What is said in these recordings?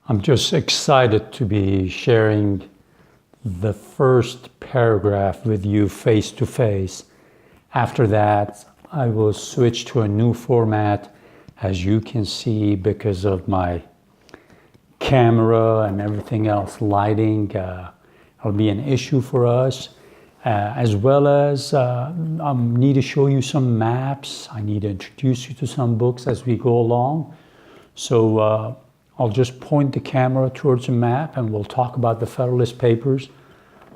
I'm just excited to be sharing the first paragraph with you face to face. After that, I will switch to a new format, as you can see, because of my camera and everything else, lighting. It'll be an issue for us, as well as I need to show you some maps. I need to introduce you to some books as we go along. So I'll just point the camera towards a map and we'll talk about the Federalist Papers.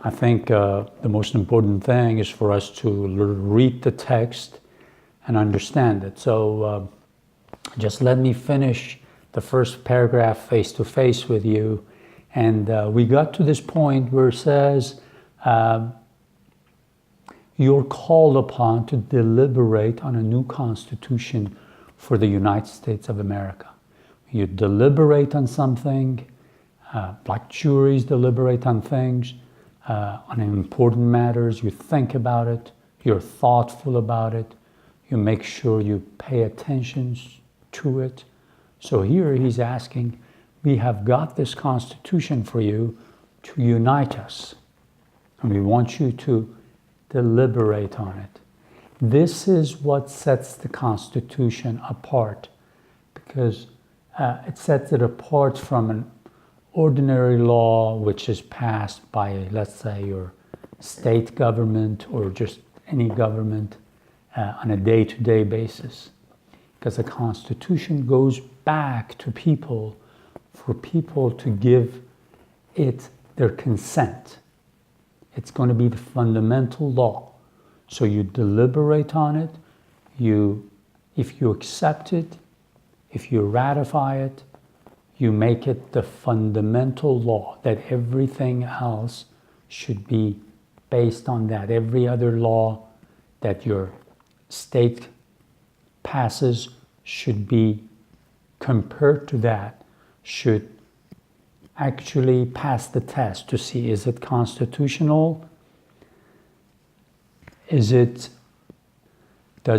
I think the most important thing is for us to read the text and understand it. So just let me finish the first paragraph face to face with you. And we got to this point where it says, you're called upon to deliberate on a new constitution for the United States of America. You deliberate on something, like juries deliberate on things, on important matters. You think about it, you're thoughtful about it, you make sure you pay attention to it. So here he's asking, we have got this constitution for you to unite us, and we want you to deliberate on it. This is what sets the Constitution apart, because it sets it apart from an ordinary law which is passed by, let's say, your state government or just any government on a day-to-day basis. Because the Constitution goes back to people for people to give it their consent. It's going to be the fundamental law. So you deliberate on it, if you accept it, if you ratify it, you make it the fundamental law, that everything else should be based on that. Every other law that your state passes should be compared to that, should actually pass the test to see, is it constitutional? Does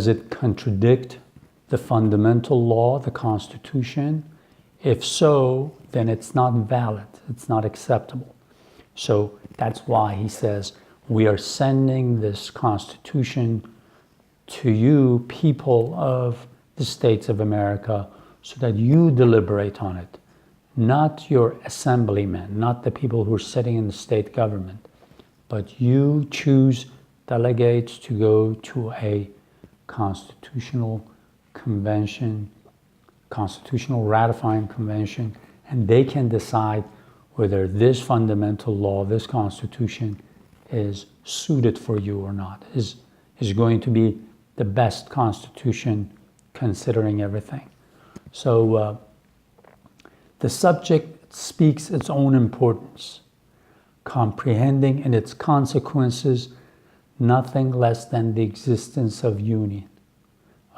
it contradict the fundamental law, the Constitution? If so, then it's not valid, it's not acceptable. So that's why he says, we are sending this Constitution to you, people of the states of America, so that you deliberate on it. Not your assemblymen, not the people who are sitting in the state government, but you choose delegates to go to a constitutional convention, constitutional ratifying convention, and they can decide whether this fundamental law, this Constitution, is suited for you or not, is going to be the best Constitution considering everything. So the subject speaks its own importance, comprehending in its consequences nothing less than the existence of union,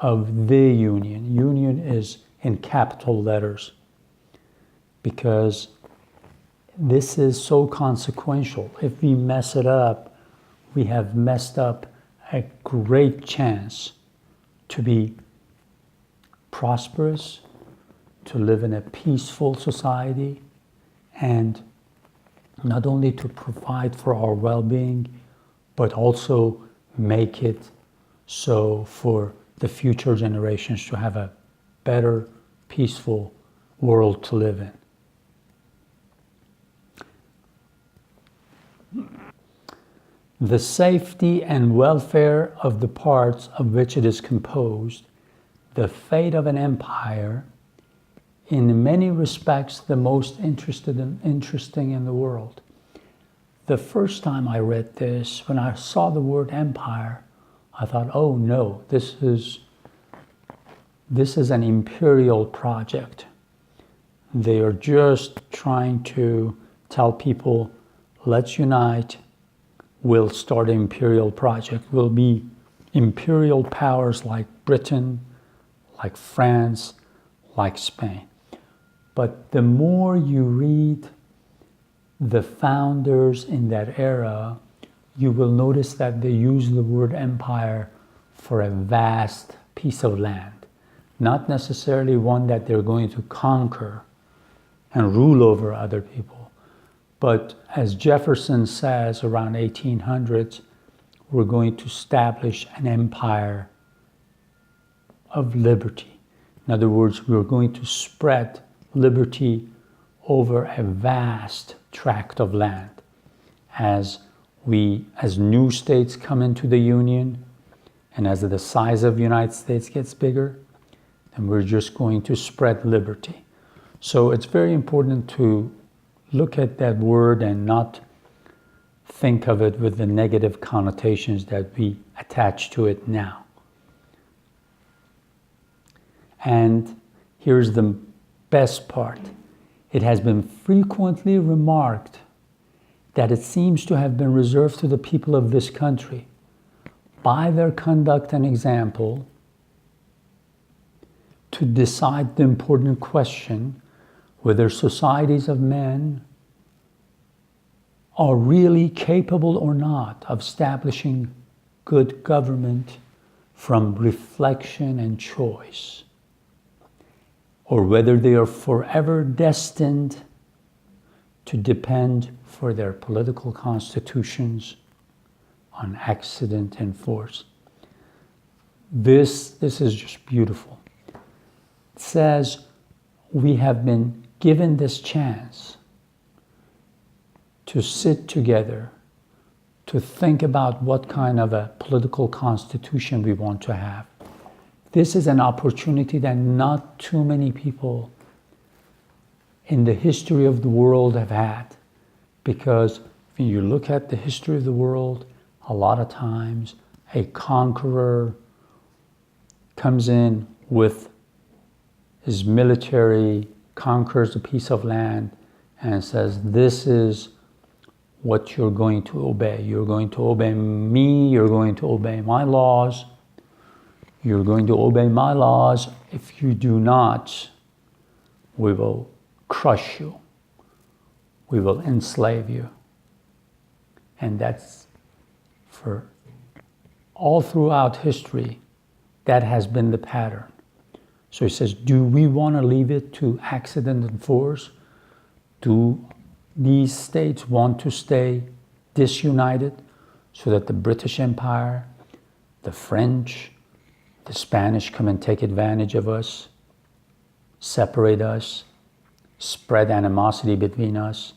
of the union. Union is in capital letters because this is so consequential. If we mess it up, we have messed up a great chance to be prosperous, to live in a peaceful society, and not only to provide for our well-being, but also make it so for the future generations to have a better, peaceful world to live in. The safety and welfare of the parts of which it is composed, the fate of an empire, in many respects the most interesting in the world. The first time I read this, when I saw the word empire, I thought, oh no, this is an imperial project. They are just trying to tell people, let's unite, we'll start an imperial project. We'll be imperial powers like Britain, like France, like Spain. But the more you read the founders in that era, you will notice that they use the word empire for a vast piece of land, not necessarily one that they're going to conquer and rule over other people. But as Jefferson says around 1800s, we're going to establish an empire of liberty. In other words, we're going to spread liberty over a vast tract of land. As new states come into the Union, and as the size of the United States gets bigger, then we're just going to spread liberty. So it's very important to look at that word and not think of it with the negative connotations that we attach to it now. And here's the best part. It has been frequently remarked that it seems to have been reserved to the people of this country, by their conduct and example, to decide the important question whether societies of men are really capable or not of establishing good government from reflection and choice, or whether they are forever destined to depend for their political constitutions on accident and force. This is just beautiful. It says we have been given this chance to sit together, to think about what kind of a political constitution we want to have. This is an opportunity that not too many people in the history of the world have had, because when you look at the history of the world, a lot of times a conqueror comes in with his military, conquers a piece of land, and says, this is what you're going to obey. You're going to obey me, you're going to obey my laws. You're going to obey my laws. If you do not, we will crush you. We will enslave you. And that's for all throughout history, that has been the pattern. So he says, do we want to leave it to accident and force? Do these states want to stay disunited so that the British Empire, the French, the Spanish come and take advantage of us, separate us, spread animosity between us,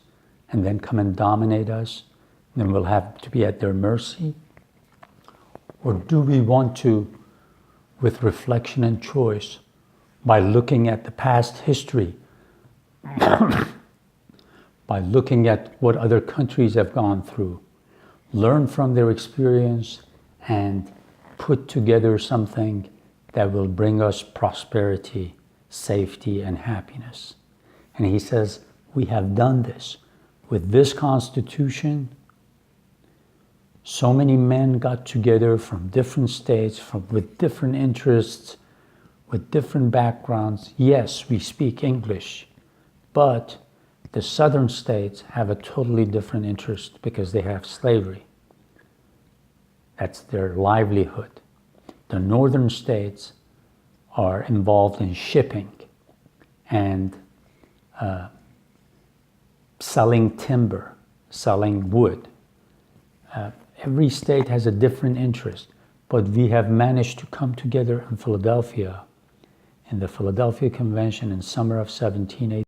and then come and dominate us? Then we'll have to be at their mercy? Or do we want to, with reflection and choice, by looking at the past history, by looking at what other countries have gone through, learn from their experience and put together something that will bring us prosperity, safety, and happiness? And he says, we have done this. With this Constitution, so many men got together from different states, with different interests, with different backgrounds. Yes, we speak English, but the southern states have a totally different interest because they have slavery. That's their livelihood. The northern states are involved in shipping and selling timber, selling wood. Every state has a different interest, but we have managed to come together in Philadelphia, in the Philadelphia Convention in summer of 1780.